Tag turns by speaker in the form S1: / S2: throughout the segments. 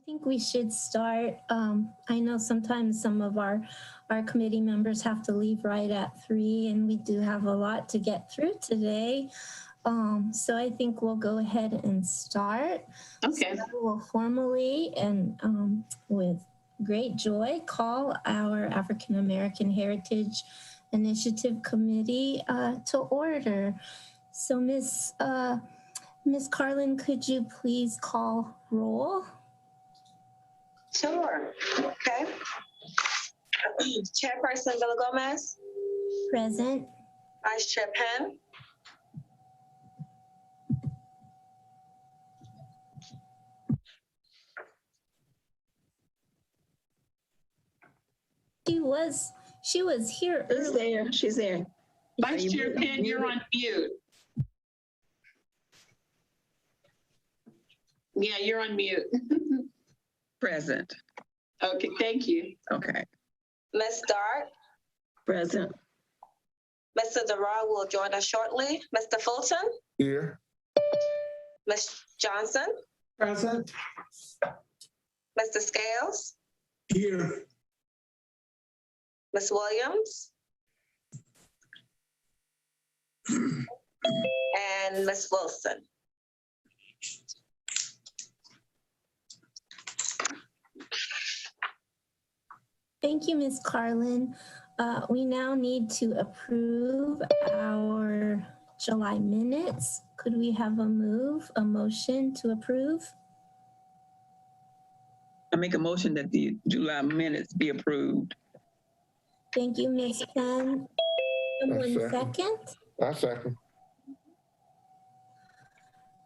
S1: think we should start. I know sometimes some of our committee members have to leave right at 3, and we do have a lot to get through today. So I think we'll go ahead and start.
S2: Okay.
S1: So we'll formally and with great joy call our African American Heritage Initiative Committee to order. So Miss Carlin, could you please call roll?
S3: Sure. Okay. Chairperson Villa-Gomez.
S1: Present.
S3: Vice Chair Penn.
S1: She was here earlier.
S4: She's there.
S2: Vice Chair Penn, you're on mute. Yeah, you're on mute.
S4: Present.
S2: Okay, thank you.
S4: Okay.
S3: Ms. Stark.
S4: Present.
S3: Mr. Dara will join us shortly. Mr. Fulton.
S5: Here.
S3: Ms. Johnson.
S5: Present.
S3: Mr. Scales.
S5: Here.
S3: Ms. Williams. And Ms. Wilson.
S1: Thank you, Ms. Carlin. We now need to approve our July minutes. Could we have a motion to approve?
S4: I make a motion that the July minutes be approved.
S1: Thank you, Ms. Penn. Someone second?
S5: I second.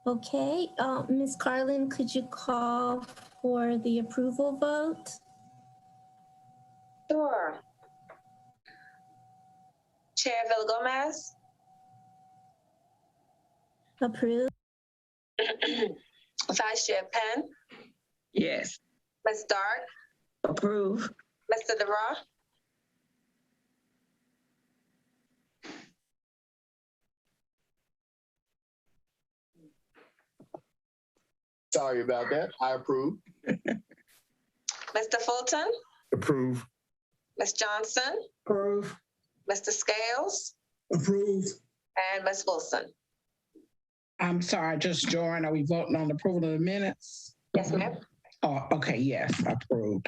S1: Okay, Ms. Carlin, could you call for the approval vote?
S3: Sure. Chair Villa-Gomez.
S1: Approved.
S3: Vice Chair Penn.
S4: Yes.
S3: Ms. Stark.
S4: Approve.
S3: Mr. Dara.
S5: Sorry about that. I approve.
S3: Mr. Fulton.
S5: Approve.
S3: Ms. Johnson.
S5: Approve.
S3: Mr. Scales.
S5: Approve.
S3: And Ms. Wilson.
S6: I'm sorry, I just joined. Are we voting on the approval of the minutes?
S3: Yes, ma'am.
S6: Oh, okay, yes, approved.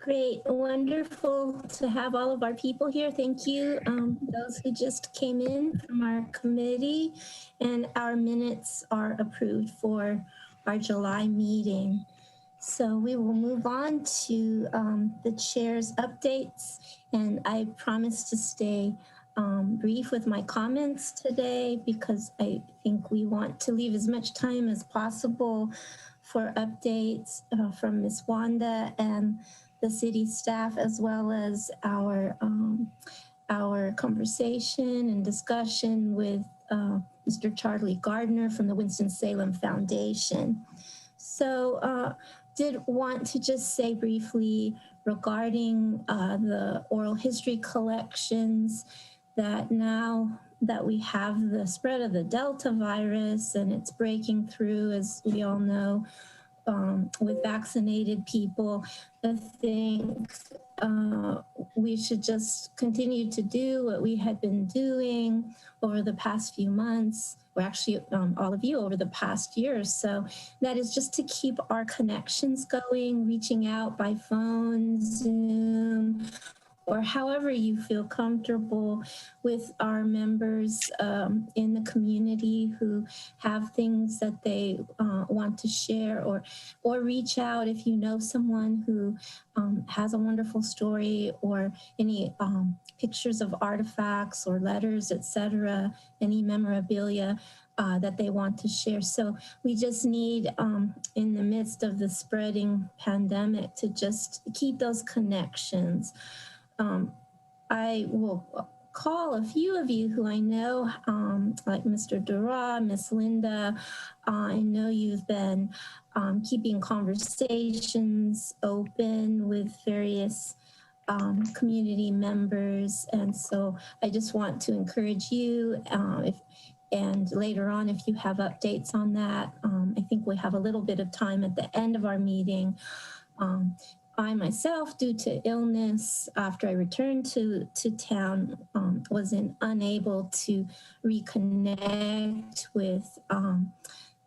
S1: Great, wonderful to have all of our people here. Thank you, those who just came in from our committee, and our minutes are approved for our July meeting. So we will move on to the chair's updates, and I promise to stay brief with my comments today because I think we want to leave as much time as possible for updates from Ms. Wanda and the city staff, as well as our conversation and discussion with Mr. Charlie Gardner from the Winston-Salem Foundation. So did want to just say briefly regarding the oral history collections that now that we have the spread of the Delta virus and it's breaking through, as we all know, with vaccinated people, I think we should just continue to do what we had been doing over the past few months, or actually all of you over the past year or so. That is just to keep our connections going, reaching out by phone, Zoom, or however you feel comfortable with our members in the community who have things that they want to share, or reach out if you know someone who has a wonderful story or any pictures of artifacts or letters, etc., any memorabilia that they want to share. So we just need, in the midst of the spreading pandemic, to just keep those connections. I will call a few of you who I know, like Mr. Dara, Miss Linda. I know you've been keeping conversations open with various community members. And so I just want to encourage you, and later on, if you have updates on that, I think we have a little bit of time at the end of our meeting. I myself, due to illness, after I returned to town, wasn't unable to reconnect with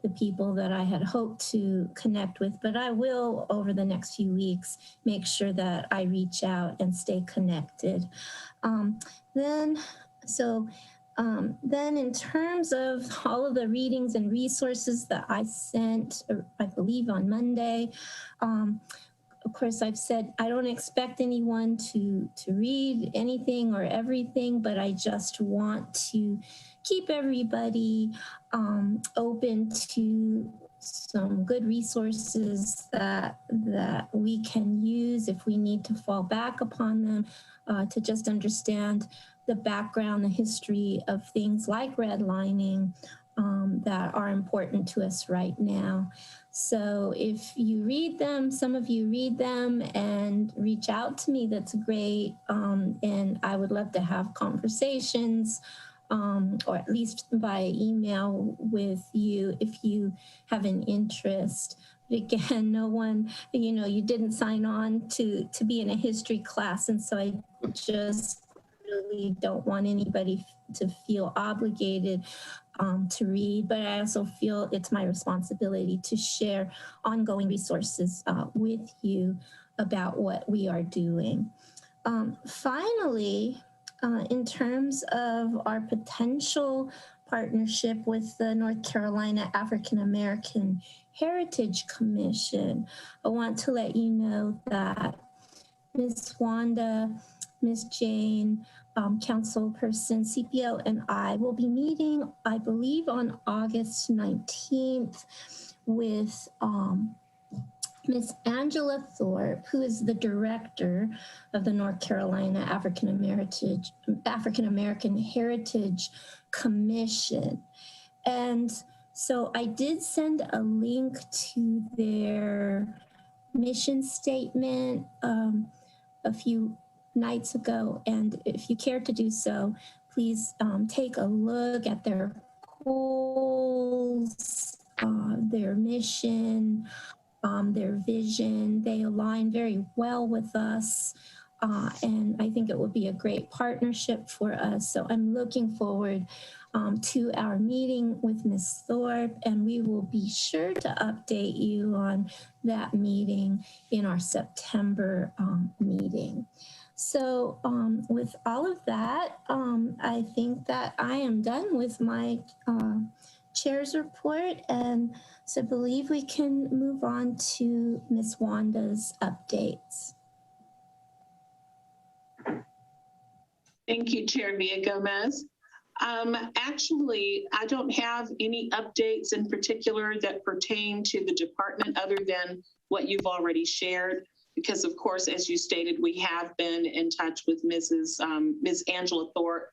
S1: the people that I had hoped to connect with, but I will, over the next few weeks, make sure that I reach out and stay connected. Then in terms of all of the readings and resources that I sent, I believe on Monday, of course, I've said I don't expect anyone to read anything or everything, but I just want to keep everybody open to some good resources that we can use if we need to fall back upon them, to just understand the background, the history of things like redlining that are important to us right now. So if you read them, some of you read them and reach out to me, that's great. And I would love to have conversations, or at least via email with you if you have an interest. But again, no one, you didn't sign on to be in a history class. And so I just really don't want anybody to feel obligated to read, but I also feel it's my responsibility to share ongoing resources with you about what we are doing. Finally, in terms of our potential partnership with the North Carolina African American Heritage Commission, I want to let you know that Ms. Wanda, Ms. Jane, Councilperson CPO, and I will be meeting, I believe, on August 19th with Ms. Angela Thorpe, who is the director of the North Carolina African American Heritage Commission. And so I did send a link to their mission statement a few nights ago, and if you care to do so, please take a look at their goals, their mission, their vision. They align very well with us, and I think it would be a great partnership for us. So I'm looking forward to our meeting with Ms. Thorpe, and we will be sure to update you on that meeting in our September meeting. So with all of that, I think that I am done with my chair's report, and so I believe we can move on to Ms. Wanda's updates.
S2: Thank you, Chair Villa-Gomez. Actually, I don't have any updates in particular that pertain to the department other than what you've already shared, because of course, as you stated, we have been in touch with Ms. Angela Thorpe,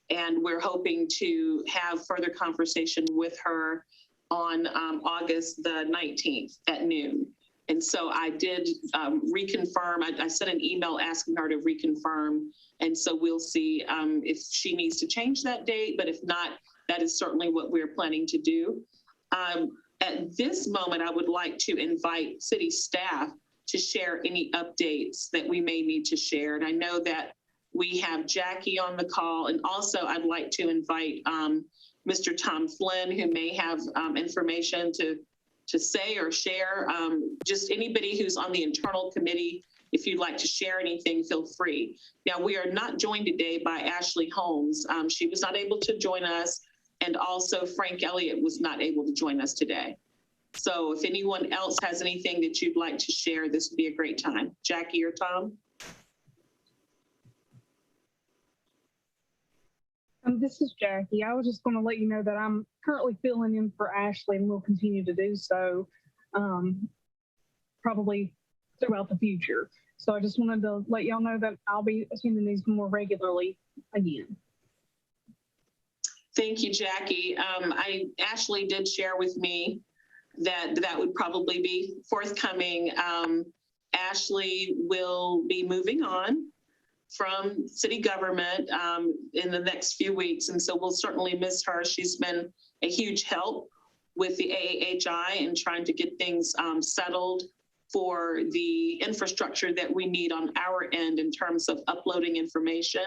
S2: and we're hoping to have further conversation with her on August the 19th at noon. And so I did reconfirm, I sent an email asking her to reconfirm. And so we'll see if she needs to change that date, but if not, that is certainly what we're planning to do. At this moment, I would like to invite city staff to share any updates that we may need to share. And I know that we have Jackie on the call, and also I'd like to invite Mr. Tom Flynn, who may have information to say or share. Just anybody who's on the internal committee, if you'd like to share anything, feel free. Now, we are not joined today by Ashley Holmes. She was not able to join us, and also Frank Elliott was not able to join us today. So if anyone else has anything that you'd like to share, this would be a great time. Jackie or Tom?
S7: This is Jackie. I was just going to let you know that I'm currently filling in for Ashley and will continue to do so probably throughout the future. So I just wanted to let y'all know that I'll be attending these more regularly again.
S2: Thank you, Jackie. Ashley did share with me that would probably be forthcoming. Ashley will be moving on from city government in the next few weeks. And so we'll certainly miss her. She's been a huge help with the AAHI and trying to get things settled for the infrastructure that we need on our end in terms of uploading information.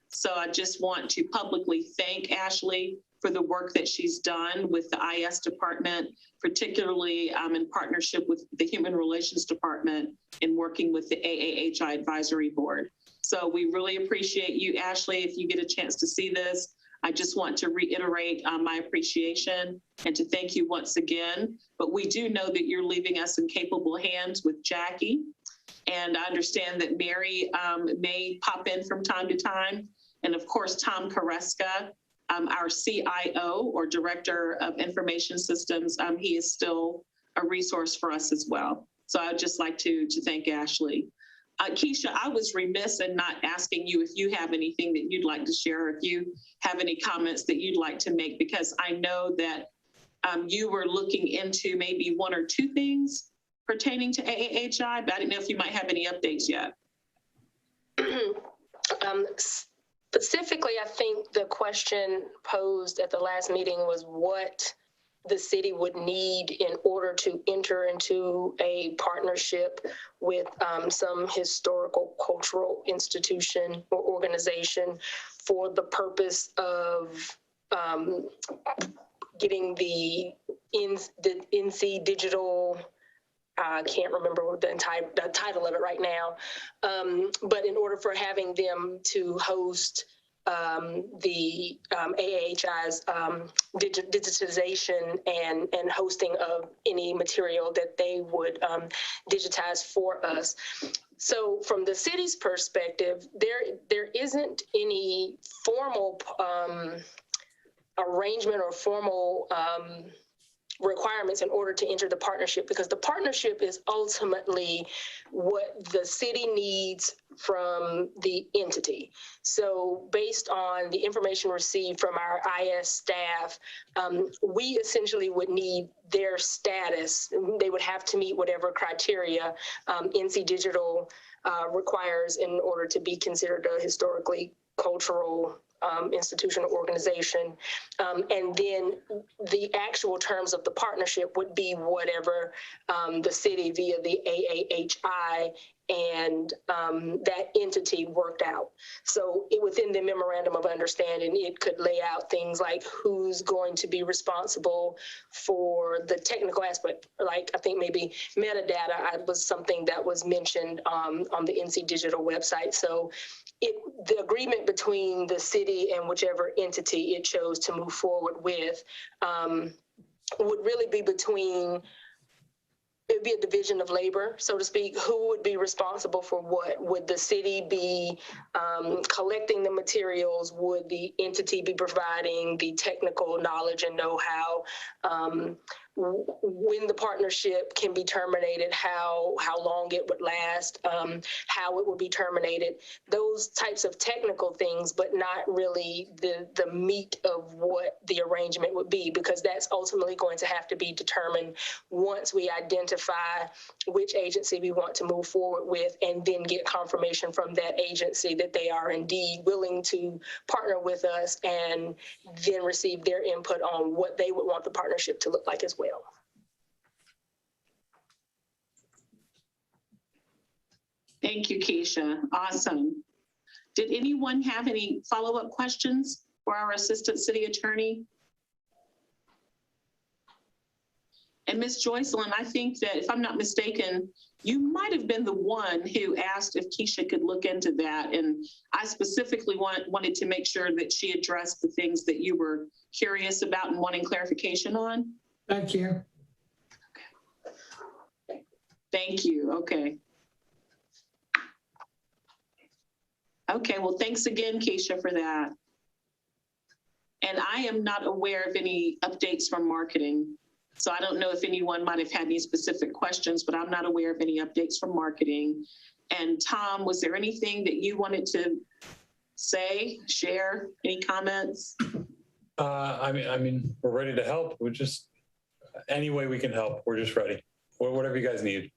S2: So I just want to publicly thank Ashley for the work that she's done with the IS department, particularly in partnership with the Human Relations Department in working with the AAHI Advisory Board. So we really appreciate you, Ashley. If you get a chance to see this, I just want to reiterate my appreciation and to thank you once again. But we do know that you're leaving us in capable hands with Jackie. And I understand that Mary may pop in from time to time. And of course, Tom Kareska, our CIO or Director of Information Systems, he is still a resource for us as well. So I'd just like to thank Ashley. Keisha, I was remiss in not asking you if you have anything that you'd like to share, if you have any comments that you'd like to make, because I know that you were looking into maybe one or two things pertaining to AAHI, but I didn't know if you might have any updates yet.
S8: Specifically, I think the question posed at the last meeting was what the city would need in order to enter into a partnership with some historical cultural institution or organization for the purpose of getting the NC digital, I can't remember what the title of it right now, but in order for having them to host the AAHI's digitization and hosting of any material that they would digitize for us. So from the city's perspective, there isn't any formal arrangement or formal requirements in order to enter the partnership, because the partnership is ultimately what the city needs from the entity. So based on the information received from our IS staff, we essentially would need their status. They would have to meet whatever criteria NC Digital requires in order to be considered a historically cultural institutional organization. And then the actual terms of the partnership would be whatever the city via the AAHI and that entity worked out. So within the memorandum of understanding, it could lay out things like who's going to be responsible for the technical aspect, like I think maybe metadata was something that was mentioned on the NC Digital website. So the agreement between the city and whichever entity it chose to move forward with would really be between, it would be a division of labor, so to speak. Who would be responsible for what? Would the city be collecting the materials? Would the entity be providing the technical knowledge and know-how? When the partnership can be terminated, how long it would last, how it would be terminated, those types of technical things, but not really the meat of what the arrangement would be, because that's ultimately going to have to be determined once we identify which agency we want to move forward with, and then get confirmation from that agency that they are indeed willing to partner with us, and then receive their input on what they would want the partnership to look like as well.
S2: Thank you, Keisha. Awesome. Did anyone have any follow-up questions for our Assistant City Attorney? And Ms. Joycelyn, I think that if I'm not mistaken, you might have been the one who asked if Keisha could look into that. And I specifically wanted to make sure that she addressed the things that you were curious about and wanting clarification on.
S6: Thank you.
S2: Okay. Thank you. Okay. Okay, well, thanks again, Keisha, for that. And I am not aware of any updates from marketing. So I don't know if anyone might have had any specific questions, but I'm not aware of any updates from marketing. And Tom, was there anything that you wanted to say, share, any comments?
S9: I mean, we're ready to help. We're just, any way we can help, we're just ready. Whatever you guys need.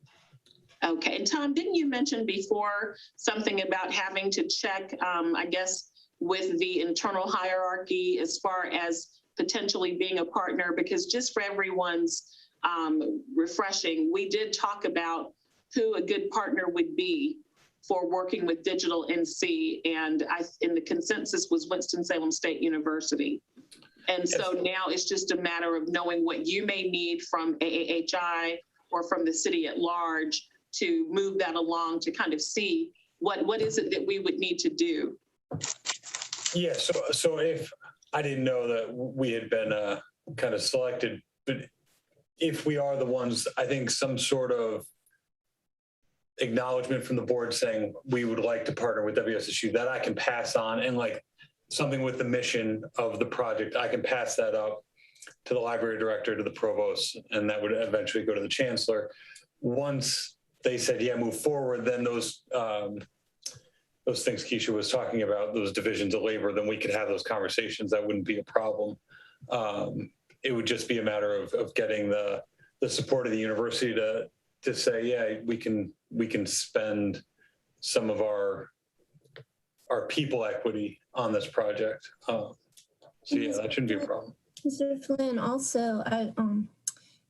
S2: Okay, and Tom, didn't you mention before something about having to check, I guess, with the internal hierarchy as far as potentially being a partner, because just for everyone's refreshing, we did talk about who a good partner would be for working with Digital NC, and the consensus was Winston-Salem State University. And so now it's just a matter of knowing what you may need from AAHI or from the city at large to move that along, to kind of see what is it that we would need to do.
S9: Yeah, so if I didn't know that we had been kind of selected, but if we are the ones, I think some sort of acknowledgement from the board saying we would like to partner with WSSU, that I can pass on, and like something with the mission of the project, I can pass that up to the library director, to the provost, and that would eventually go to the chancellor. Once they said, yeah, move forward, then those things Keisha was talking about, those divisions of labor, then we could have those conversations. That wouldn't be a problem. It would just be a matter of getting the support of the university to say, yeah, we can spend some of our people equity on this project. So yeah, that shouldn't be a problem.
S1: Mr. Flynn, also,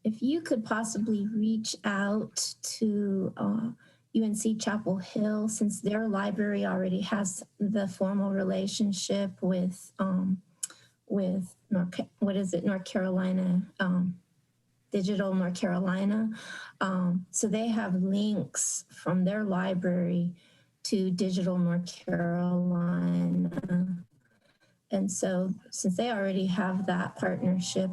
S1: if you could possibly reach out to UNC Chapel Hill, since their library already has the formal relationship with North Carolina, Digital North Carolina. So they have links from their library to Digital North Carolina. And so since they already have that partnership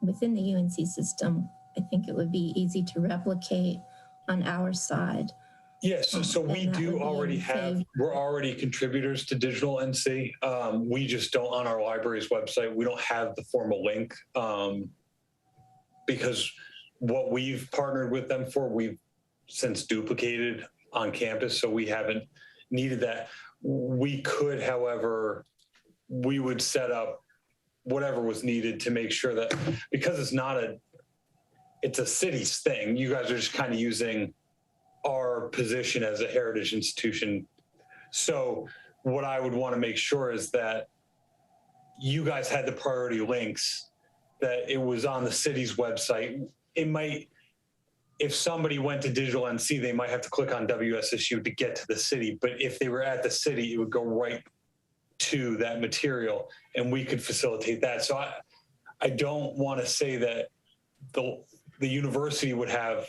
S1: within the UNC system, I think it would be easy to replicate on our side.
S9: Yes, so we do already have, we're already contributors to Digital NC. We just don't, on our library's website, we don't have the formal link because what we've partnered with them for, we've since duplicated on campus, so we haven't needed that. We could, however, we would set up whatever was needed to make sure that, because it's a city's thing, you guys are just kind of using our position as a heritage institution. So what I would want to make sure is that you guys had the priority links, that it was on the city's website. It might, if somebody went to Digital NC, they might have to click on WSSU to get to the city. But if they were at the city, it would go right to that material and we could facilitate that. So I don't want to say that the university would have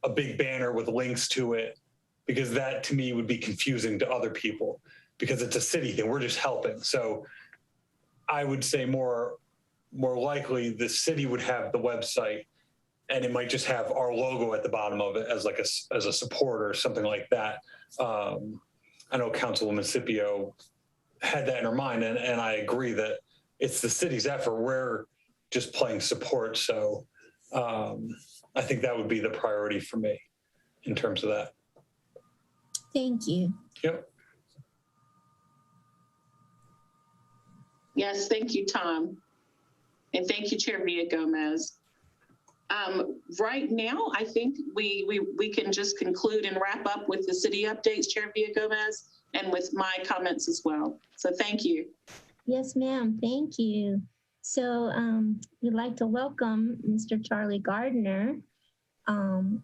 S9: a big banner with links to it, because that to me would be confusing to other people, because it's a city thing, we're just helping. So I would say more likely the city would have the website and it might just have our logo at the bottom of it as like as a support or something like that. I know Councilwoman Scipio had that in her mind, and I agree that it's the city's effort. We're just playing support. So I think that would be the priority for me in terms of that.
S1: Thank you.
S9: Yep.
S2: Yes, thank you, Tom. And thank you, Chair Villa-Gomez. Right now, I think we can just conclude and wrap up with the city updates, Chair Villa-Gomez, and with my comments as well. So thank you.
S1: Yes, ma'am. Thank you. So we'd like to welcome Mr. Charlie Gardner.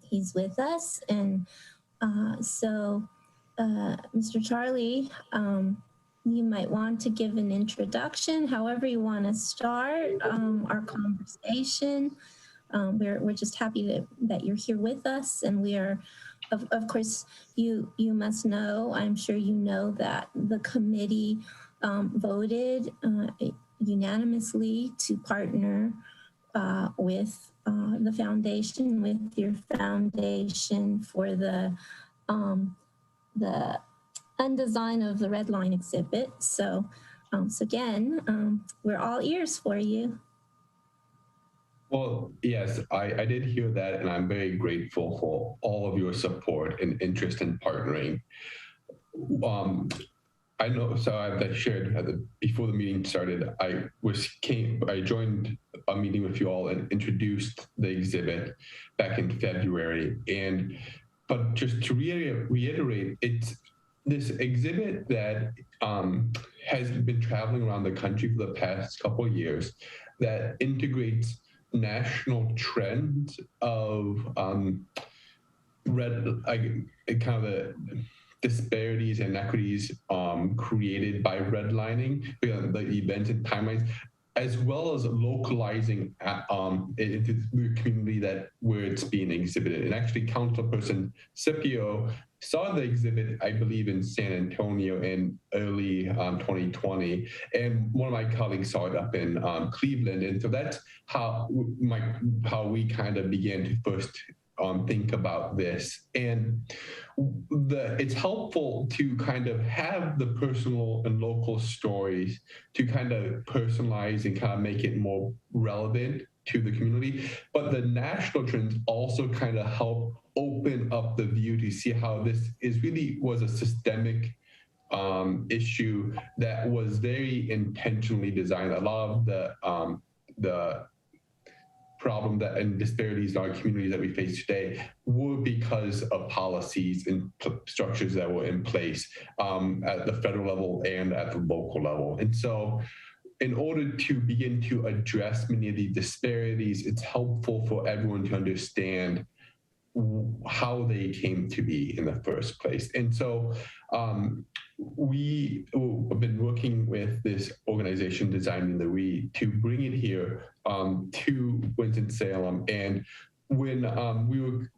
S1: He's with us. And so Mr. Charlie, you might want to give an introduction, however you want to start our conversation. We're just happy that you're here with us, and we are, of course, you must know, I'm sure you know, that the committee voted unanimously to partner with the foundation, with your foundation, for the undesign of the Red Line exhibit. So, again, we're all ears for you.
S10: Well, yes, I did hear that, and I'm very grateful for all of your support and interest in partnering. I know, so I've shared before the meeting started, I joined a meeting with you all and introduced the exhibit back in February. But just to reiterate, this exhibit that has been traveling around the country for the past couple of years that integrates national trends of kind of the disparities and inequities created by redlining, the events and timelines, as well as localizing into the community where it's being exhibited. And actually, Councilperson Scipio saw the exhibit, I believe, in San Antonio in early 2020, and one of my colleagues saw it up in Cleveland. And so that's how we kind of began to first think about this. And it's helpful to kind of have the personal and local stories to kind of personalize and kind of make it more relevant to the community. But the national trends also kind of help open up the view to see how this was a systemic issue that was very intentionally designed. A lot of the problem and disparities in our communities that we face today were because of policies and structures that were in place at the federal level and at the local level. And so in order to begin to address many of these disparities, it's helpful for everyone to understand how they came to be in the first place. And so we have been working with this organization, Designing the We, to bring it here to Winston-Salem. And when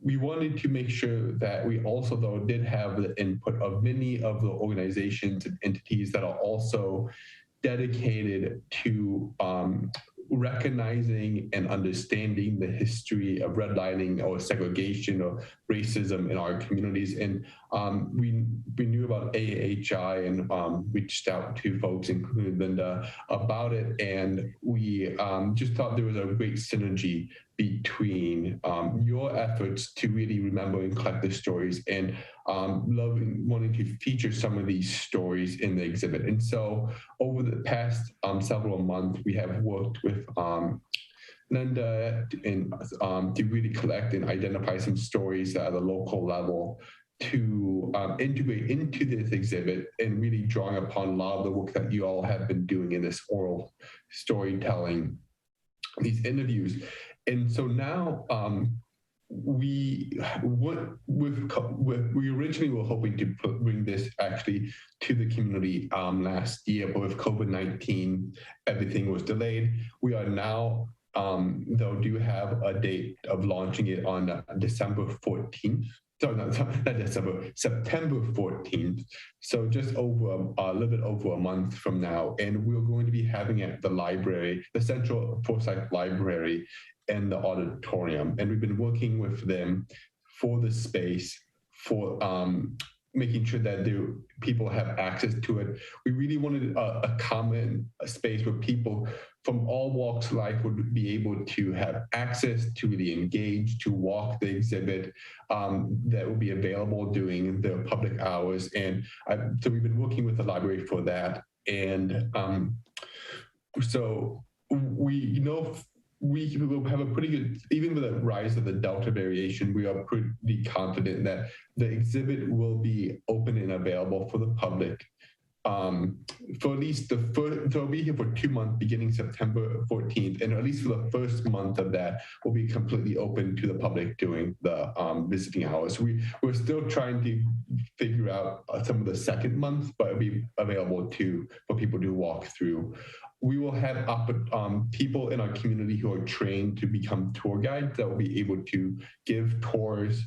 S10: we wanted to make sure that we also, though, did have the input of many of the organizations and entities that are also dedicated to recognizing and understanding the history of redlining or segregation or racism in our communities. And we knew about AAHI and reached out to folks, including Linda, about it. And we just thought there was a great synergy between your efforts to really remember and collect the stories and wanting to feature some of these stories in the exhibit. And so over the past several months, we have worked with Linda to really collect and identify some stories at a local level to integrate into this exhibit and really drawing upon a lot of the work that you all have been doing in this oral storytelling, these interviews. And so now we originally were hoping to bring this actually to the community last year, but with COVID-19, everything was delayed. We are now, though, do have a date of launching it on December 14th. Sorry, not December, September 14th. So just over a little bit over a month from now. And we're going to be having it at the library, the Central Forsyth Library, and the auditorium. And we've been working with them for the space, for making sure that people have access to it. We really wanted a common space where people from all walks of life would be able to have access to really engage, to walk the exhibit that will be available during the public hours. And so we've been working with the library for that. And so we will have a pretty good, even with the rise of the Delta variation, we are pretty confident that the exhibit will be open and available for the public for at least the first, so it'll be here for 2 months, beginning September 14th, and at least for the first month of that, will be completely open to the public during the visiting hours. We're still trying to figure out some of the second month, but it'll be available for people to walk through. We will have people in our community who are trained to become tour guides that will be able to give tours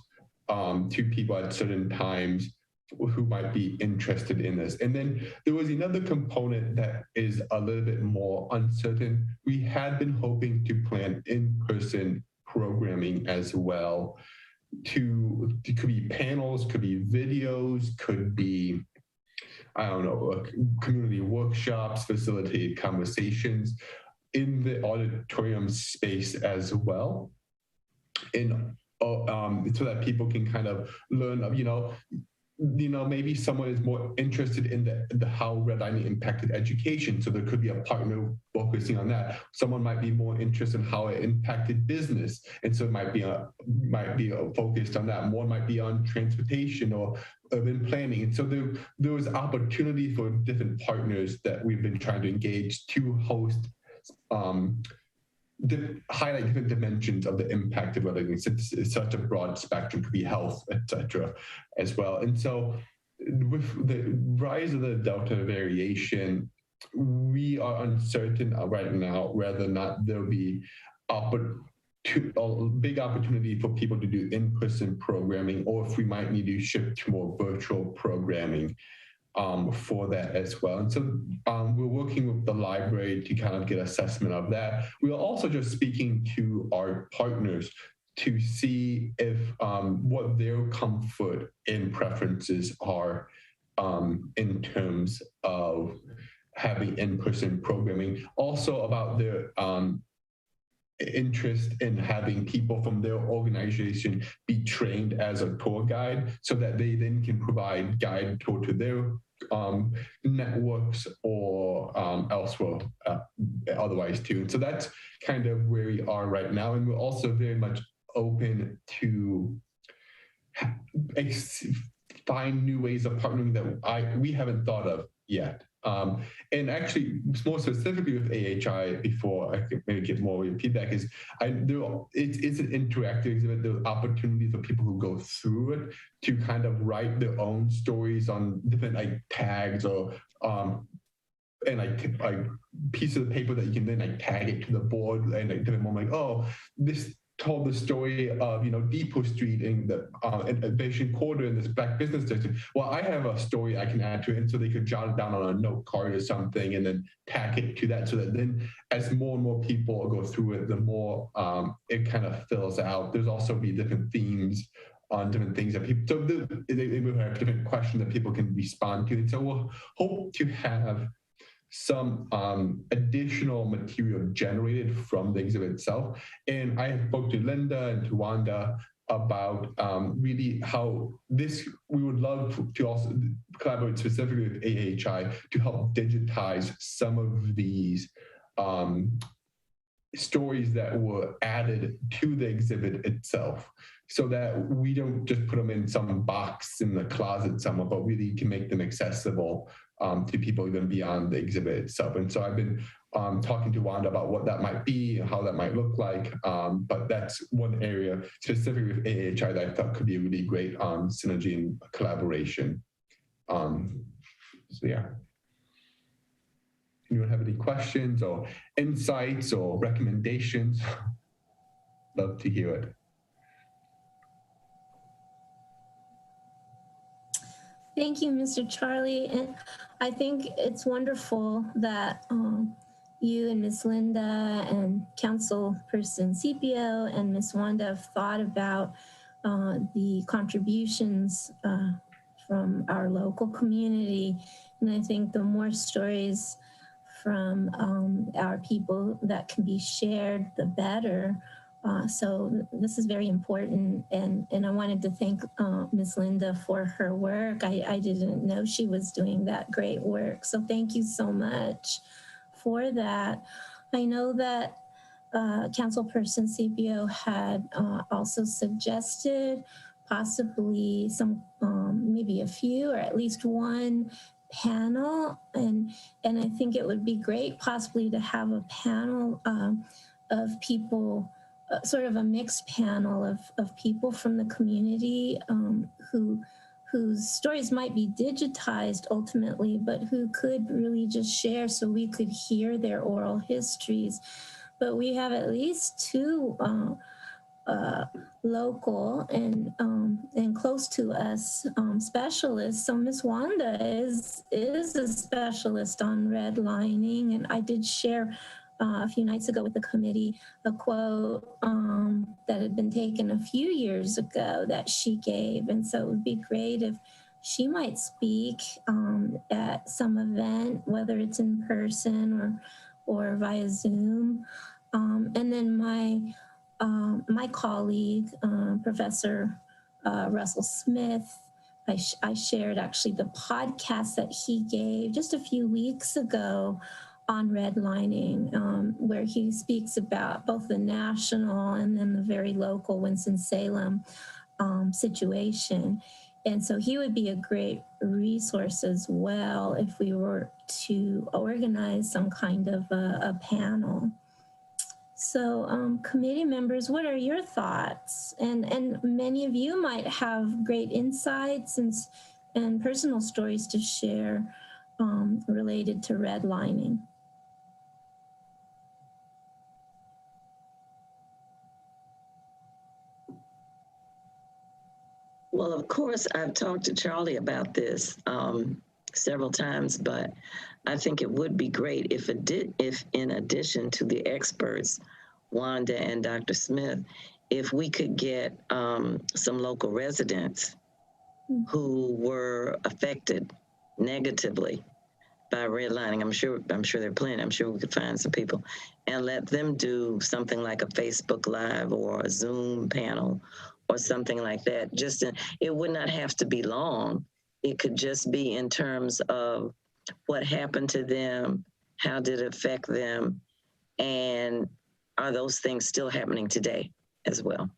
S10: to people at certain times who might be interested in this. And then there was another component that is a little bit more uncertain. We had been hoping to plan in-person programming as well. It could be panels, could be videos, could be, I don't know, community workshops, facilitated conversations in the auditorium space as well. And so that people can kind of learn of, maybe someone is more interested in the how redlining impacted education. So there could be a partner focusing on that. Someone might be more interested in how it impacted business. And so it might be focused on that. One might be on transportation or urban planning. And so there was opportunity for different partners that we've been trying to engage to host highlight different dimensions of the impact of redlining. Since it's such a broad spectrum, could be health, etc., as well. And so, with the rise of the Delta variation, we are uncertain right now whether or not there'll be a big opportunity for people to do in-person programming, or if we might need to shift to more virtual programming for that as well. And so we're working with the library to kind of get assessment of that. We're also just speaking to our partners to see if what their comfort and preferences are in terms of having in-person programming. Also about their interest in having people from their organization be trained as a tour guide so that they then can provide guide tour to their networks or elsewhere otherwise too. And so that's kind of where we are right now. And we're also very much open to find new ways of partnering that we haven't thought of yet. And actually, more specifically with AHI, before I could maybe get more feedback, is it's an interactive exhibit. There are opportunities for people who go through it to kind of write their own stories on different tags or and like pieces of paper that you can then tag it to the board and different moment oh, this told the story of Depot Street in the Innovation Quarter in this Black business district. Well, I have a story I can add to it, and so they could jot it down on a note card or something, and then tack it to that, so that then as more and more people go through it, the more it kind of fills out. There's also be different themes on different things that people. So they will have different questions that people can respond to, and so we'll hope to have some additional material generated from the exhibit itself. And I spoke to Linda and to Wanda about really how we would love to also collaborate specifically with AHI to help digitize some of these stories that were added to the exhibit itself, so that we don't just put them in some box in the closet somewhere, but really can make them accessible to people even beyond the exhibit itself. And so I've been talking to Wanda about what that might be, how that might look like, but that's one area specifically with AHI that I thought could be a really great synergy and collaboration. So yeah. Anyone have any questions or insights or recommendations? Love to hear it.
S1: Thank you, Mr. Charlie. And I think it's wonderful that you and Ms. Linda and Councilperson Scipio and Ms. Wanda have thought about the contributions from our local community. And I think the more stories from our people that can be shared, the better. So this is very important, and I wanted to thank Ms. Linda for her work. I didn't know she was doing that great work, so thank you so much for that. I know that Councilperson Scipio had also suggested possibly some, maybe a few or at least one panel, and I think it would be great possibly to have a panel of people, sort of a mixed panel of people from the community whose stories might be digitized ultimately, but who could really just share so we could hear their oral histories. But we have at least two local and close to us specialists. So Ms. Wanda is a specialist on redlining, and I did share a few nights ago with the committee a quote that had been taken a few years ago that she gave. And so it would be great if she might speak at some event, whether it's in person or via Zoom. And then my colleague, Professor Russell Smith, I shared actually the podcast that he gave just a few weeks ago on redlining, where he speaks about both the national and then the very local Winston-Salem situation. And so he would be a great resource as well if we were to organize some kind of a panel. So committee members, what are your thoughts? And many of you might have great insights and personal stories to share related to redlining.
S11: Well, of course, I've talked to Charlie about this several times, but I think it would be great if in addition to the experts, Wanda and Dr. Smith, if we could get some local residents who were affected negatively by redlining. I'm sure there are plenty. I'm sure we could find some people and let them do something like a Facebook Live or a Zoom panel or something like that. It would not have to be long. It could just be in terms of what happened to them, how did it affect them, and are those things still happening today as well?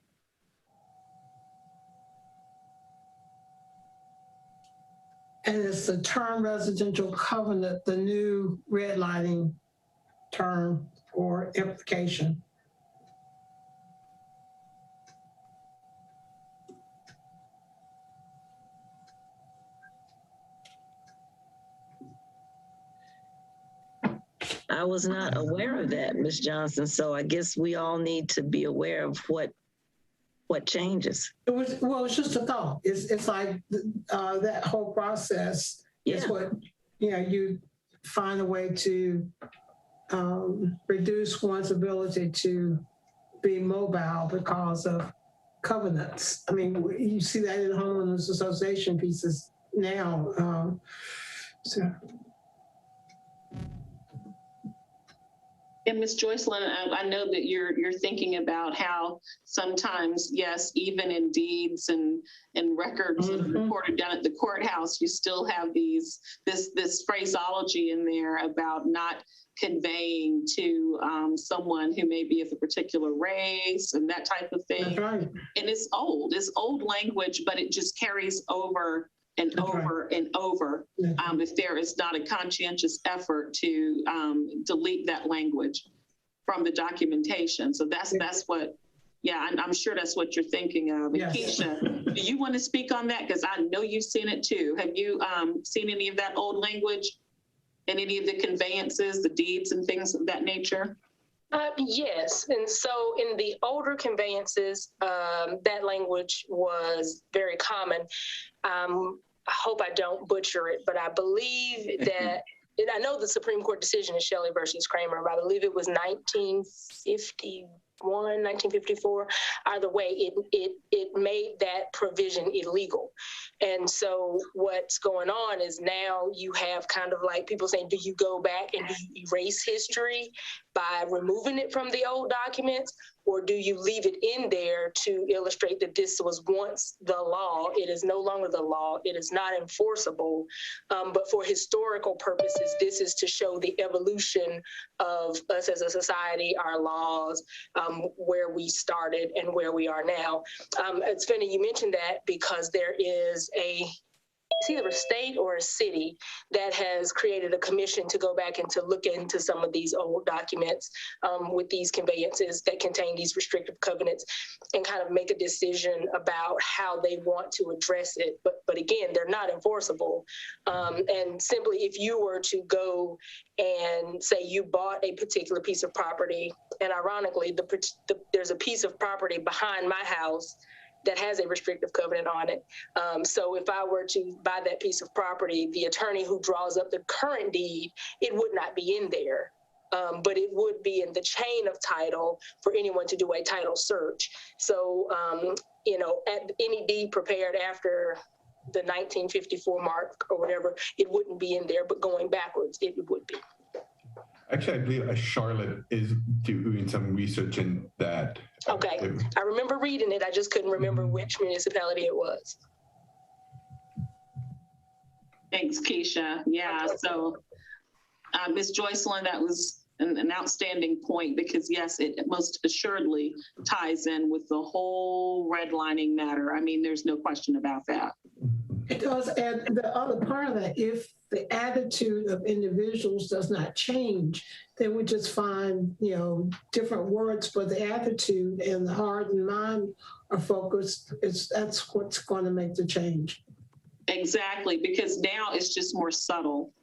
S12: And it's the term residential covenant, the new redlining term or implication.
S11: I was not aware of that, Ms. Johnson. So I guess we all need to be aware of what changes.
S12: It's just a thought. It's like that whole process is what, you find a way to reduce one's ability to be mobile because of covenants. I mean, you see that in homeowners association pieces now.
S2: And Ms. Joycelyn, I know that you're thinking about how sometimes, yes, even in deeds and records that are recorded down at the courthouse, you still have this phraseology in there about not conveying to someone who may be of a particular race and that type of thing.
S12: That's right.
S2: And it's old language, but it just carries over and
S12: That's
S2: over and over if there is not a conscientious effort to delete that language from the documentation. So that's what, I'm sure that's what you're thinking of.
S12: Yes.
S2: Keisha, do you want to speak on that? Because I know you've seen it too. Have you seen any of that old language in any of the conveyances, the deeds and things of that nature?
S8: Yes, and so in the older conveyances, that language was very common. I hope I don't butcher it, but I believe that, and I know the Supreme Court decision is Shelley versus Kramer, but I believe it was 1951, 1954. Either way, it made that provision illegal. And so what's going on is now you have kind of like people saying, do you go back and do you erase history by removing it from the old documents? Or do you leave it in there to illustrate that this was once the law? It is no longer the law. It is not enforceable. But for historical purposes, this is to show the evolution of us as a society, our laws, where we started and where we are now. It's funny you mentioned that because there is it's either a state or a city that has created a commission to go back and to look into some of these old documents with these conveyances that contain these restrictive covenants and kind of make a decision about how they want to address it. But again, they're not enforceable. And simply, if you were to go and say you bought a particular piece of property, and ironically, there's a piece of property behind my house that has a restrictive covenant on it. So if I were to buy that piece of property, the attorney who draws up the current deed, it would not be in there, but it would be in the chain of title for anyone to do a title search. So, at any deed prepared after the 1954 mark or whatever, it wouldn't be in there, but going backwards, it would be.
S10: Actually, I believe Charlotte is doing some research in that.
S8: Okay, I remember reading it. I just couldn't remember which municipality it was.
S2: Thanks, Keisha. Yeah, so Ms. Joycelyn, that was an outstanding point because yes, it most assuredly ties in with the whole redlining matter. I mean, there's no question about that.
S12: It does, and the other part of that, if the attitude of individuals does not change, then we just find, different words, but the attitude and the heart and mind are focused. That's what's going to make the change.
S2: Exactly, because now it's just more subtle.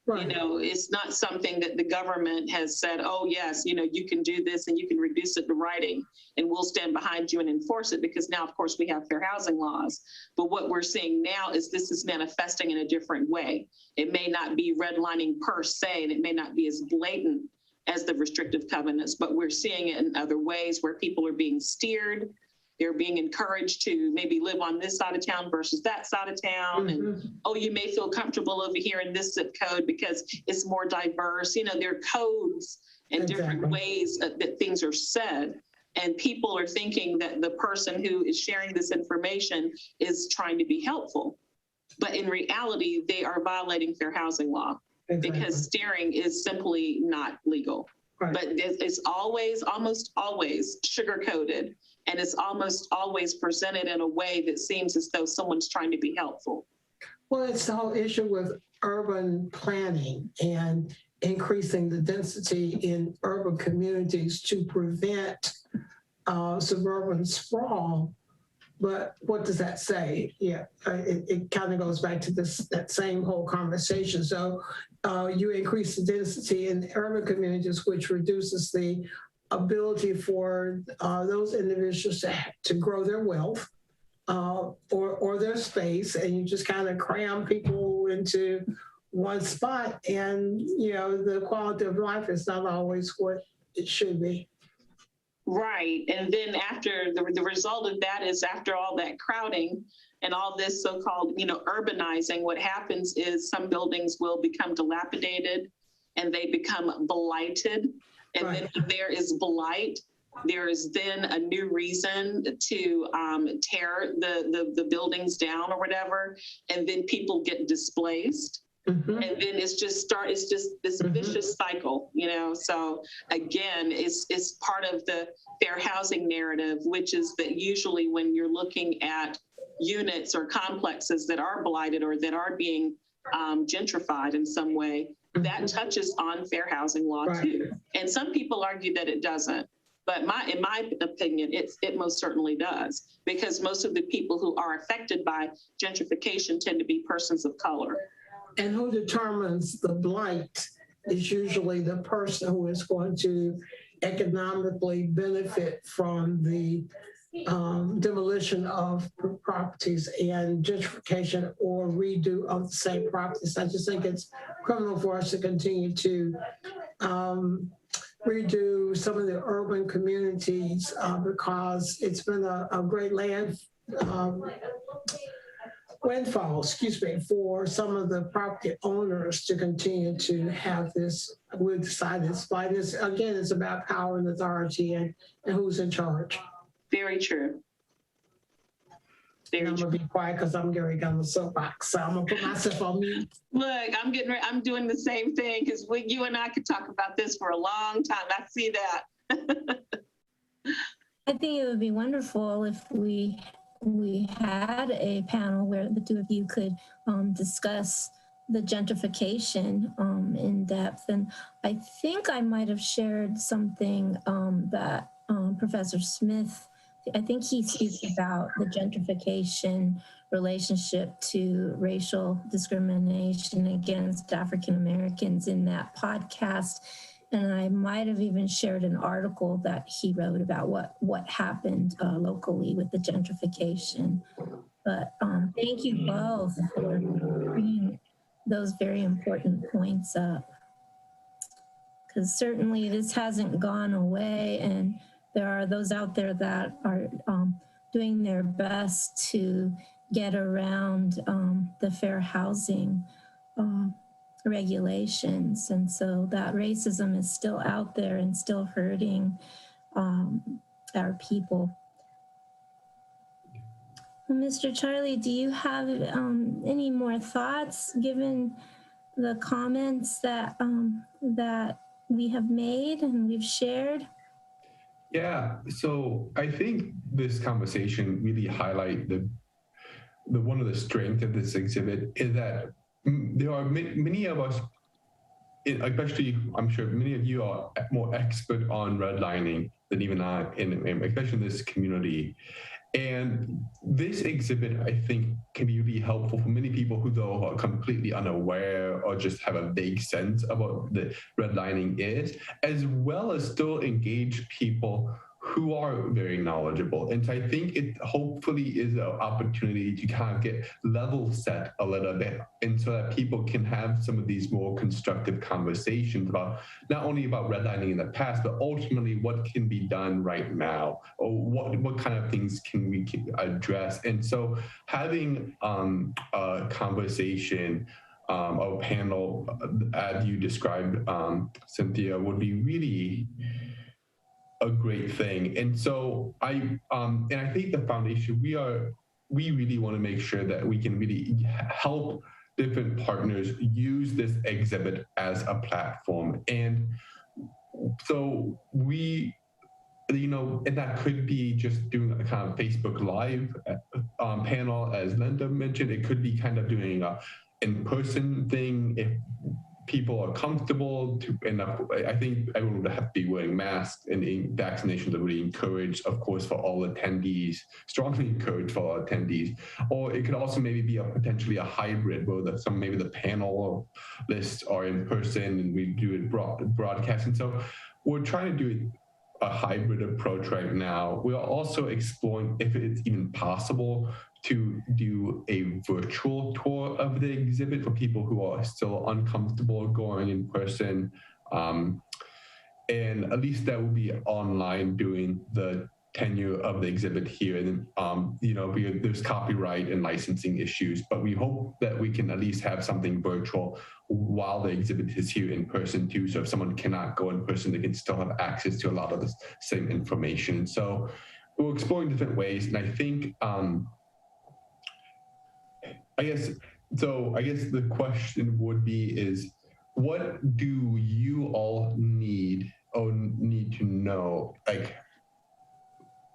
S12: Right.
S2: It's not something that the government has said, oh, yes, you can do this and you can reduce it to writing and we'll stand behind you and enforce it because now, of course, we have fair housing laws. But what we're seeing now is this is manifesting in a different way. It may not be redlining per se, and it may not be as blatant as the restrictive covenants, but we're seeing it in other ways where people are being steered. They're being encouraged to maybe live on this side of town versus that side of town.
S12: Mm-hmm.
S2: And, oh, you may feel comfortable over here in this zip code because it's more diverse. There are codes and different ways that things are said. And people are thinking that the person who is sharing this information is trying to be helpful. But in reality, they are violating fair housing law because steering is simply not legal.
S12: Right.
S2: But it's almost always sugar-coated. And it's almost always presented in a way that seems as though someone's trying to be helpful.
S12: Well, it's the whole issue with urban planning and increasing the density in urban communities to prevent suburban sprawl. But what does that say? Yeah, it kind of goes back to that same whole conversation. So you increase the density in urban communities, which reduces the ability for those individuals to grow their wealth or their space, and you just kind of cram people into one spot, and the quality of life is not always what it should be.
S2: Right, and then after the result of that is after all that crowding and all this so-called urbanizing, what happens is some buildings will become dilapidated and they become blighted. And then when there is blight, there is then a new reason to tear the buildings down or whatever, and then people get displaced. Mm-hmm. And then it's just this vicious cycle, So again, it's part of the fair housing narrative, which is that usually when you're looking at units or complexes that are blighted or that are being gentrified in some way, that touches on fair housing law too. And some people argue that it doesn't, but in my opinion, it most certainly does, because most of the people who are affected by gentrification tend to be persons of color.
S12: And who determines the blight is usually the person who is going to economically benefit from the demolition of properties and gentrification or redo of the same properties. I just think it's criminal for us to continue to redo some of the urban communities because it's been a great land windfall, for some of the property owners to continue to have this. We've decided again, it's about power and authority and who's in charge.
S2: Very true.
S12: I'm gonna be quiet because I'm getting on the soapbox, so I'm gonna put myself on mute.
S2: Look, I'm doing the same thing because you and I could talk about this for a long time. I see that.
S1: I think it would be wonderful if we had a panel where the two of you could discuss the gentrification in depth. And I think I might have shared something that Professor Smith, I think he speaks about the gentrification relationship to racial discrimination against African Americans in that podcast. And I might have even shared an article that he wrote about what happened locally with the gentrification. But thank you both for bringing those very important points up. Because certainly this hasn't gone away, and there are those out there that are doing their best to get around the fair housing regulations. And so that racism is still out there and still hurting our people. Well, Mr. Charlie, do you have any more thoughts given the comments that that we have made and we've shared?
S10: Yeah, so I think this conversation really highlight the one of the strengths of this exhibit is that there are many of us, especially I'm sure many of you are more expert on redlining than even I, especially in this community. And this exhibit, I think, can be really helpful for many people who though are completely unaware or just have a vague sense of what the redlining is, as well as still engage people who are very knowledgeable. And so I think it hopefully is an opportunity to kind of get level set a little bit, and so that people can have some of these more constructive conversations about not only about redlining in the past, but ultimately what can be done right now, or what kind of things can we address. And so having a conversation, a panel, as you described, Cynthia, would be really a great thing. And so I think the foundation, we really want to make sure that we can really help different partners use this exhibit as a platform. And so we, and that could be just doing a kind of Facebook Live panel, as Linda mentioned. It could be kind of doing a in-person thing if people are comfortable to, and I think everyone would have to be wearing masks, and vaccinations are really encouraged, of course, for all attendees, strongly encouraged for all attendees. Or it could also maybe be potentially a hybrid where maybe the panel lists are in person and we do it broadcast. And so we're trying to do a hybrid approach right now. We are also exploring if it's even possible to do a virtual tour of the exhibit for people who are still uncomfortable going in person. And at least that will be online during the tenure of the exhibit here. And there's copyright and licensing issues, but we hope that we can at least have something virtual while the exhibit is here in person too. So if someone cannot go in person, they can still have access to a lot of the same information. So we're exploring different ways. And I think, I guess the question would be is, what do you all need to know, like,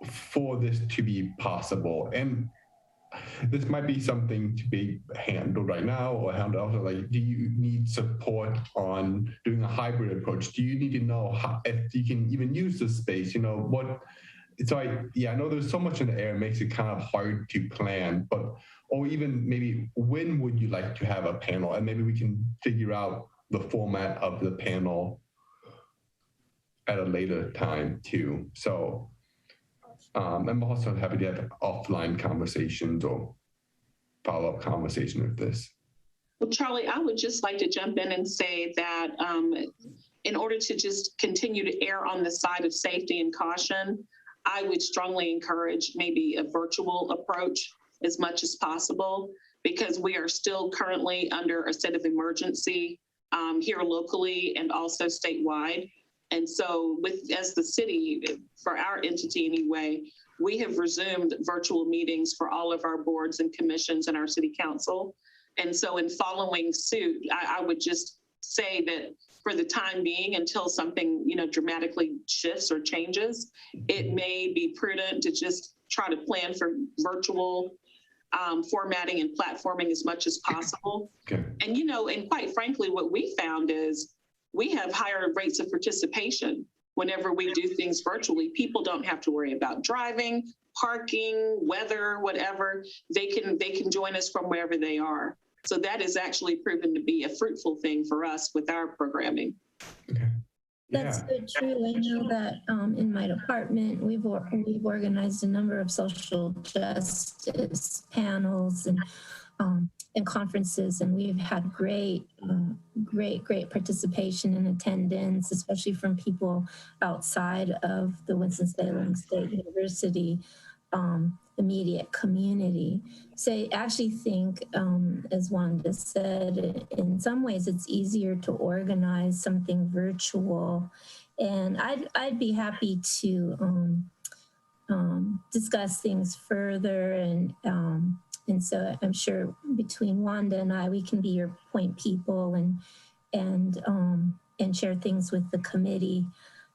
S10: for this to be possible? And this might be something to be handled right now, or handled also, like, do you need support on doing a hybrid approach? Do you need to know if you can even use the space? So I know there's so much in the air, it makes it kind of hard to plan, or even maybe when would you like to have a panel? And maybe we can figure out the format of the panel at a later time too. So I'm also happy to have offline conversations or follow-up conversation with this.
S2: Well, Charlie, I would just like to jump in and say that in order to just continue to err on the side of safety and caution, I would strongly encourage maybe a virtual approach as much as possible, because we are still currently under a state of emergency here locally and also statewide. And so as the city, for our entity anyway, we have resumed virtual meetings for all of our boards and commissions and our city council. And so in following suit, I would just say that for the time being, until something dramatically shifts or changes, it may be prudent to just try to plan for virtual formatting and platforming as much as possible.
S10: Okay.
S2: And and quite frankly, what we found is we have higher rates of participation whenever we do things virtually. People don't have to worry about driving, parking, weather, whatever. They can join us from wherever they are. So that is actually proven to be a fruitful thing for us with our programming.
S10: Okay.
S1: That's so true. I know that in my department, we've organized a number of social justice panels and conferences, and we've had great participation and attendance, especially from people outside of the Winston-Salem State University immediate community. So I actually think, as Wanda said, in some ways it's easier to organize something virtual, and I'd be happy to discuss things further. And so I'm sure between Wanda and I, we can be your point people and share things with the committee.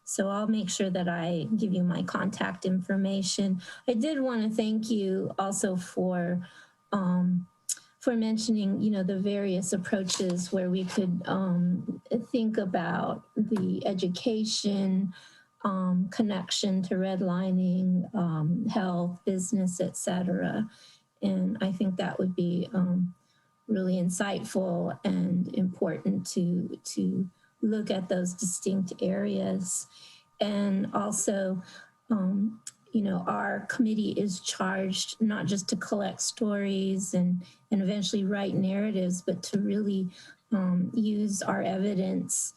S1: So I'll make sure that I give you my contact information. I did want to thank you also for mentioning, you know, the various approaches where we could think about the education connection to redlining, health, business, et cetera. And I think that would be really insightful and important to look at those distinct areas. And also, you know, our committee is charged not just to collect stories and eventually write narratives, but to really use our evidence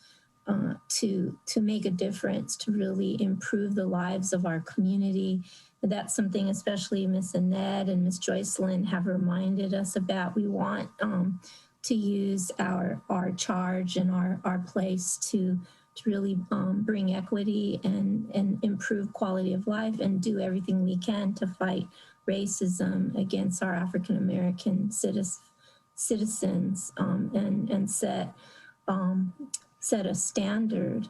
S1: to make a difference, to really improve the lives of our community. And that's something especially Miss Annette and Miss Joycelyn have reminded us about. We want to use our charge and our place to really bring equity and improve quality of life and do everything we can to fight racism against our African American citizens and set a standard.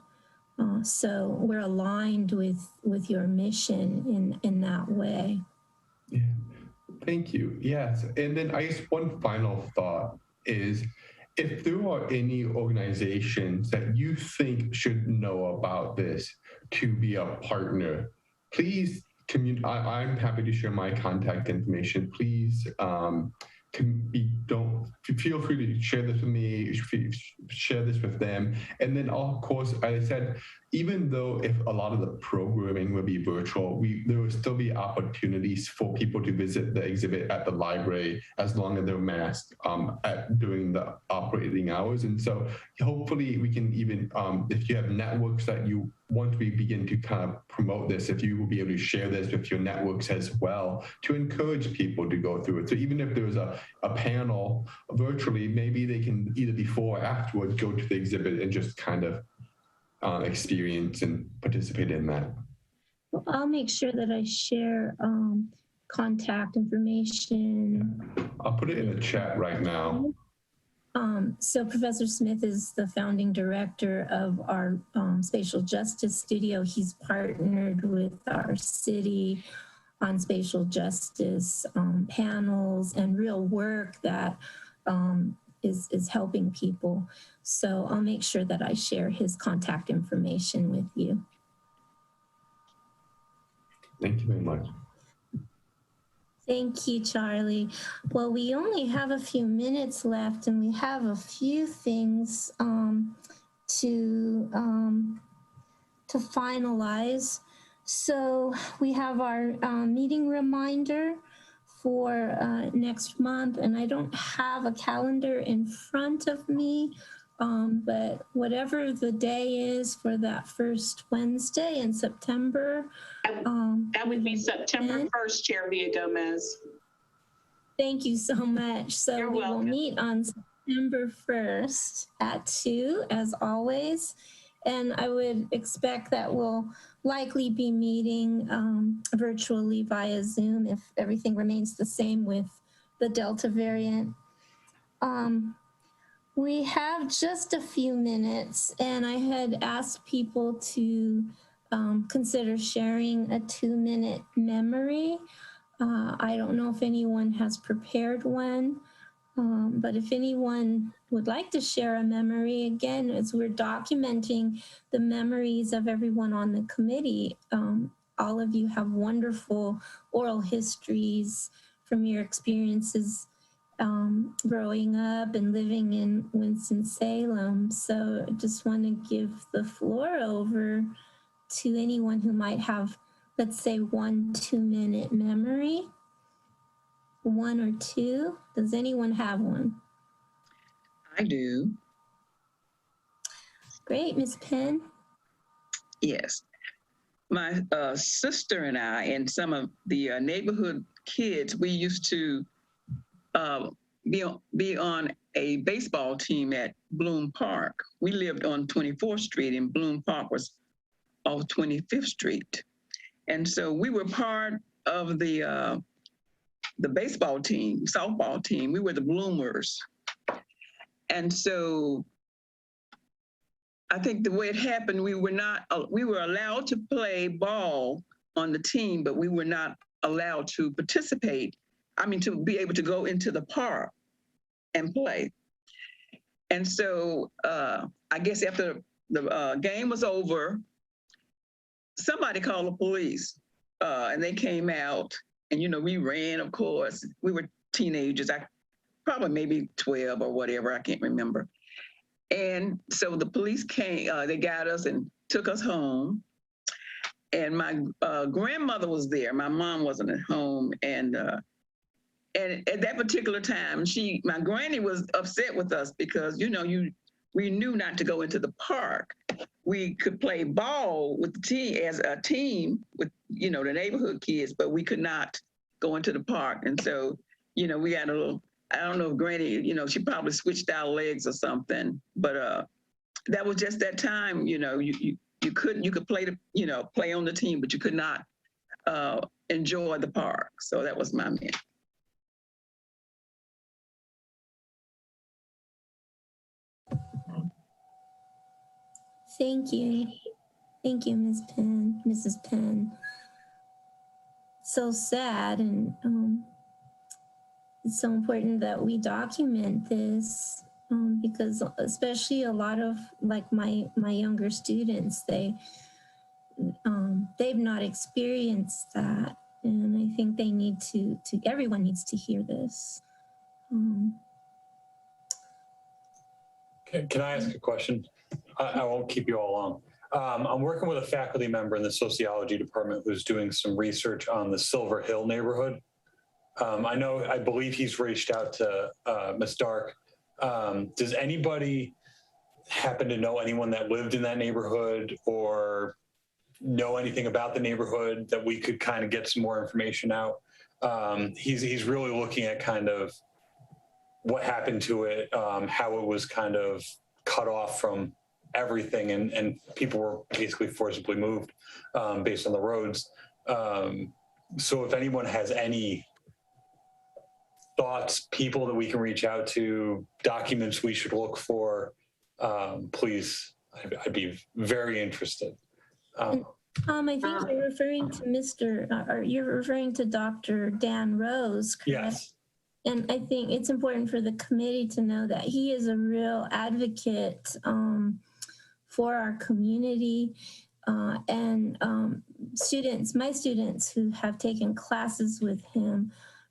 S1: So we're aligned with your mission in that way.
S10: Yeah, thank you. Yes, and then I guess one final thought is, if there are any organizations that you think should know about this to be a partner, please I'm happy to share my contact information. Please feel free to share this with me, share this with them. And then of course, as I said, even though if a lot of the programming will be virtual, there will still be opportunities for people to visit the exhibit at the library as long as they're masked during the operating hours. And so hopefully we can even, if you have networks that you once we begin to kind of promote this, if you will be able to share this with your networks as well, to encourage people to go through it. So even if there's a panel virtually, maybe they can either before or afterwards go to the exhibit and just kind of experience and participate in that.
S1: Well, I'll make sure that I share contact information.
S10: I'll put it in the chat right now.
S1: So Professor Smith is the founding director of our Spatial Justice Studio. He's partnered with our city on spatial justice panels and real work that is helping people. So I'll make sure that I share his contact information with you.
S10: Thank you very much.
S1: Thank you, Charlie. Well, we only have a few minutes left and we have a few things to finalize. So we have our meeting reminder for next month, and I don't have a calendar in front of me, but whatever the day is for that first Wednesday in September.
S2: That would be September 1st, Chair Villagomez.
S1: Thank you so much. So
S2: You're welcome.
S1: Will meet on September 1st at 2, as always. And I would expect that we'll likely be meeting virtually via Zoom if everything remains the same with the Delta variant. We have just a few minutes, and I had asked people to consider sharing a 2-minute memory. I don't know if anyone has prepared one, but if anyone would like to share a memory, again, as we're documenting the memories of everyone on the committee, all of you have wonderful oral histories from your experiences growing up and living in Winston-Salem. So I just want to give the floor over to anyone who might have, let's say, 1 2-minute memory. 1 or 2. Does anyone have one?
S4: I do.
S1: Great, Ms. Penn.
S4: Yes. My sister and I and some of the neighborhood kids, we used to be on a baseball team at Bloom Park. We lived on 24th Street and Bloom Park was off 25th Street. And so we were part of the baseball team, softball team. We were the Bloomers. And so I think the way it happened, we were allowed to play ball on the team, but we were not allowed to participate. I mean, to be able to go into the park and play. And so I guess after the game was over, somebody called the police and they came out and, you know, we ran, of course. We were teenagers, probably maybe 12 or whatever, I can't remember. And so the police came, they got us and took us home. And my grandmother was there. My mom wasn't at home. And at that particular time, my granny was upset with us because, you know, we knew not to go into the park. We could play ball with the team as a team with, you know, the neighborhood kids, but we could not go into the park. And so, you know, we got a little, I don't know if Granny, you know, she probably switched our legs or something, but that was just that time, you know, you could play on the team, but you could not enjoy the park. So that was my man.
S1: Thank you. Thank you, Mrs. Penn. So sad, and it's so important that we document this because especially a lot of like my younger students, they've not experienced that, and I think they need to everyone needs to hear this.
S9: Can I ask a question? I won't keep you all long. I'm working with a faculty member in the sociology department who's doing some research on the Silver Hill neighborhood. I believe he's reached out to Ms. Dark. Does anybody happen to know anyone that lived in that neighborhood or know anything about the neighborhood that we could kind of get some more information out? He's really looking at kind of what happened to it, how it was kind of cut off from everything, and people were basically forcibly moved based on the roads. So if anyone has any thoughts, people that we can reach out to, documents we should look for, please, I'd be very interested.
S1: I think you're referring to you're referring to Dr. Dan Rose, correct?
S9: Yes.
S1: And I think it's important for the committee to know that he is a real advocate for our community, and my students who have taken classes with him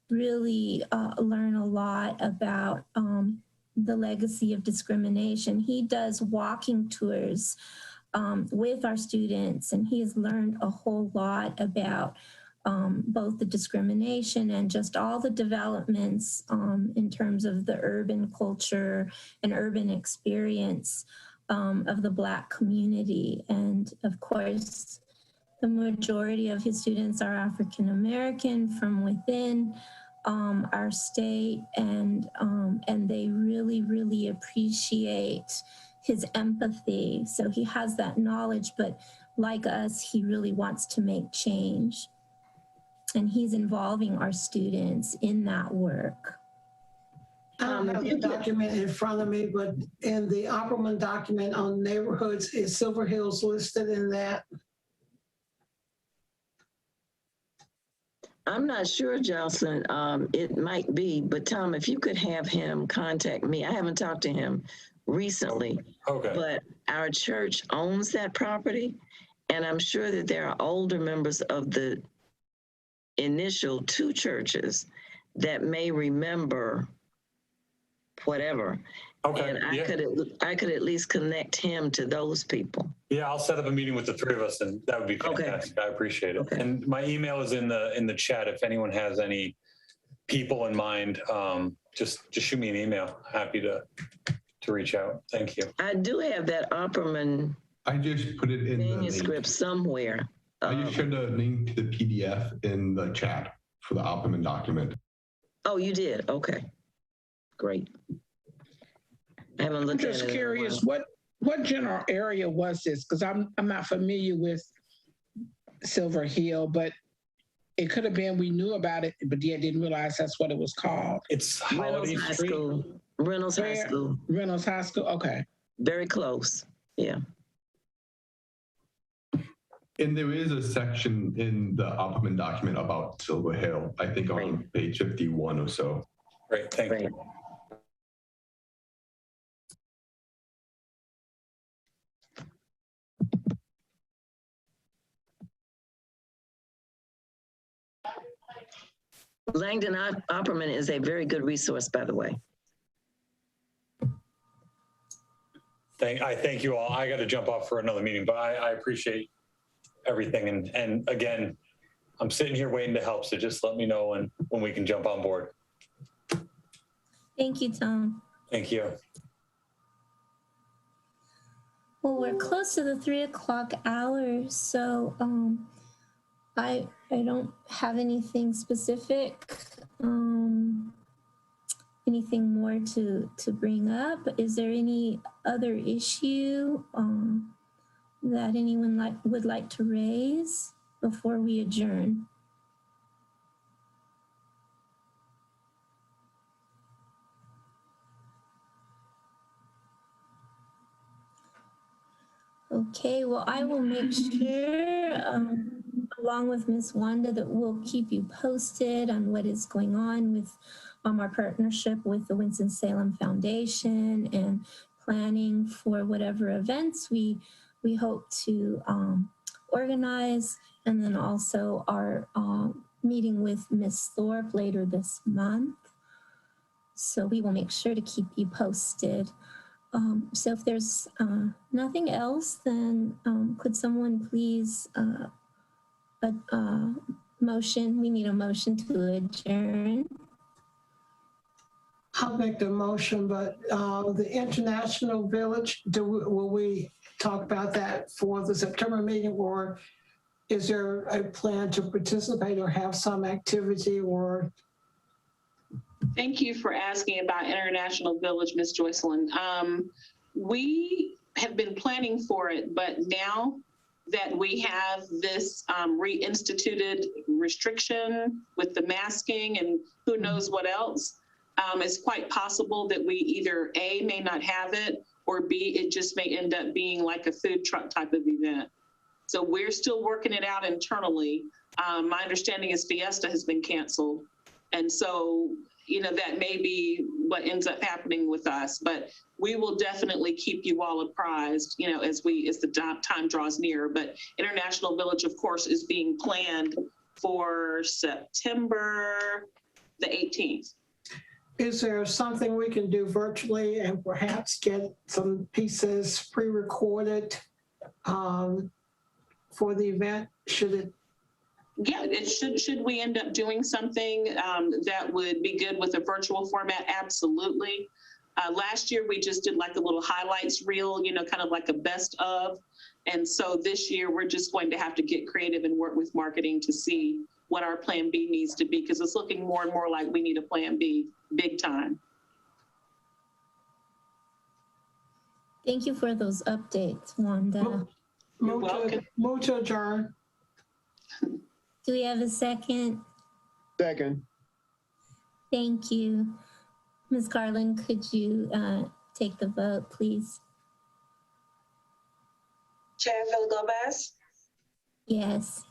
S1: really learn a lot about the legacy of discrimination. He does walking tours with our students, and he has learned a whole lot about both the discrimination and just all the developments in terms of the urban culture and urban experience of the Black community. And of course, the majority of his students are African American from within our state, and they really, really appreciate his empathy. So he has that knowledge, but like us, he really wants to make change. And he's involving our students in that work.
S12: I don't have the document in front of me, but in the Opperman document on neighborhoods, is Silver Hills listed in that?
S11: I'm not sure, Jocelyn. It might be, but Tom, if you could have him contact me. I haven't talked to him recently,
S9: Okay.
S11: But our church owns that property, and I'm sure that there are older members of the initial two churches that may remember whatever.
S9: Okay.
S11: And I could at least connect him to those people.
S9: Yeah, I'll set up a meeting with the three of us, and that would be fantastic. Okay. I appreciate it. Okay. And my email is in the chat. If anyone has any people in mind, just shoot me an email. Happy to reach out. Thank you.
S11: I do have that Opperman.
S10: I just put it in
S11: manuscript
S10: the
S11: somewhere.
S10: I just shared the link to the PDF in the chat for the Opperman document.
S11: Oh, you did? Okay, great. I haven't looked at it.
S6: I'm just curious, what general area was this? Because I'm not familiar with Silver Hill, but it could have been we knew about it, but yet didn't realize that's what it was called.
S9: It's
S11: Reynolds
S9: Holiday
S11: High
S9: Street.
S11: School. Reynolds High
S6: Where?
S11: School.
S6: Reynolds High School. Okay.
S11: Very close. Yeah.
S10: And there is a section in the Opperman document about Silver Hill, I think on page 51 or so.
S9: Great, thank
S11: Great.
S9: you.
S11: Langdon Opperman is a very good resource, by the way.
S9: I thank you all. I got to jump off for another meeting, but I appreciate everything. And again, I'm sitting here waiting to help. So just let me know when we can jump on board.
S1: Thank you, Tom.
S9: Thank you.
S1: Well, we're close to the 3 o'clock hour, so I don't have anything specific, anything more to bring up. Is there any other issue that anyone would like to raise before we adjourn? Okay, well, I will make sure, along with Ms. Wanda, that we'll keep you posted on what is going on with our partnership with the Winston-Salem Foundation and planning for whatever events we hope to organize, and then also our meeting with Ms. Thorpe later this month. So we will make sure to keep you posted. So if there's nothing else, then could someone please motion? We need a motion to adjourn.
S12: I'll make the motion, but the International Village, will we talk about that for the September meeting, or is there a plan to participate or have some activity or?
S2: Thank you for asking about International Village, Ms. Joycelyn. We have been planning for it, but now that we have this reinstituted restriction with the masking and who knows what else, it's quite possible that we either A, may not have it, or B, it just may end up being like a food truck type of event. So we're still working it out internally. My understanding is Fiesta has been canceled. And so, you know, that may be what ends up happening with us, but we will definitely keep you all apprised, you know, as the time draws near. But International Village, of course, is being planned for September the 18th.
S12: Is there something we can do virtually and perhaps get some pieces pre-recorded for the event? Should it?
S2: Yeah, it should we end up doing something that would be good with a virtual format? Absolutely. Last year, we just did like a little highlights reel, you know, kind of like a best of. And so this year, we're just going to have to get creative and work with marketing to see what our plan B needs to be, because it's looking more and more like we need a plan B big time.
S1: Thank you for those updates, Wanda.
S12: Move to adjourn.
S1: Do we have a second?
S5: Second.
S1: Thank you. Ms. Garland, could you take the vote, please?
S3: Chair Gomez,
S1: Yes.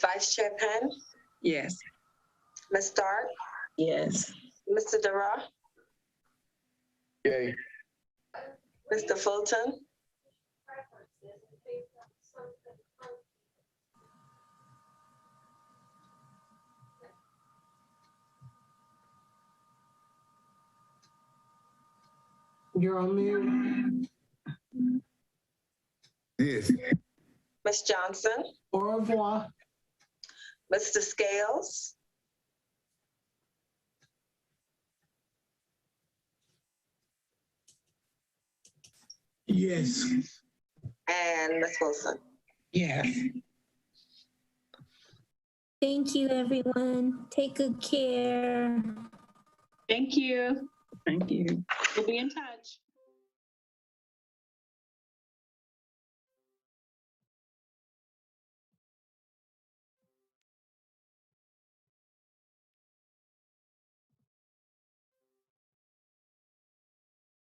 S3: Vice Chair Penn,
S4: Yes.
S3: Ms. Stark,
S11: Yes.
S3: Mr. Dara,
S5: Yay.
S3: Mr. Fulton,
S12: You're on mute.
S5: Yes.
S3: Ms. Johnson,
S12: Au revoir.
S3: Mr. Scales,
S12: Yes.
S3: and Ms. Wilson.
S6: Yes.
S1: Thank you, everyone. Take good care.
S2: Thank you.
S4: Thank you.
S2: We'll be in touch.